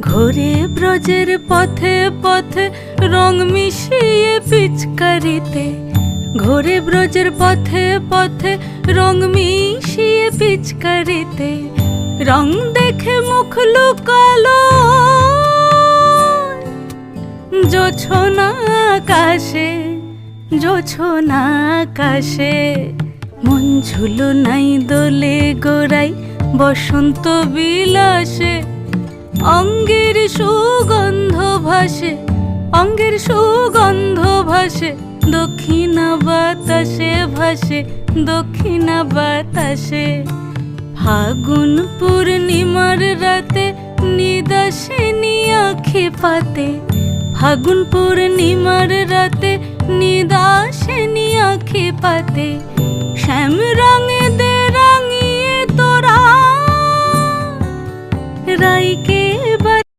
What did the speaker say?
ঘোরে ব্রজের পথে পথে রং মিশিয়ে পিচকারিতে, ঘোরে ব্রজের পথে পথে রং মিশিয়ে পিচকারিতে, রং দেখে মুখ লুকালো জোছনা আকাশে, জোছনা আকাশে। মন ঝুলো নাই দোলে গোড়াই বসন্ত বিলাসে, অঙ্গের সুগন্ধ ভাসে, অঙ্গের সুগন্ধ ভাসে, দক্ষিণা বাতাসে ভাসে, দক্ষিণা বাতাসে। ফাগুন পূর্ণিমার রাতে নিদাসিনী আঁখি পাতে, ফাগুন পূর্ণিমার রাতে নিদাসিনী আঁখি পাতে, শ্যাম রঙে দে রাঙিয়ে তোরা রাইকে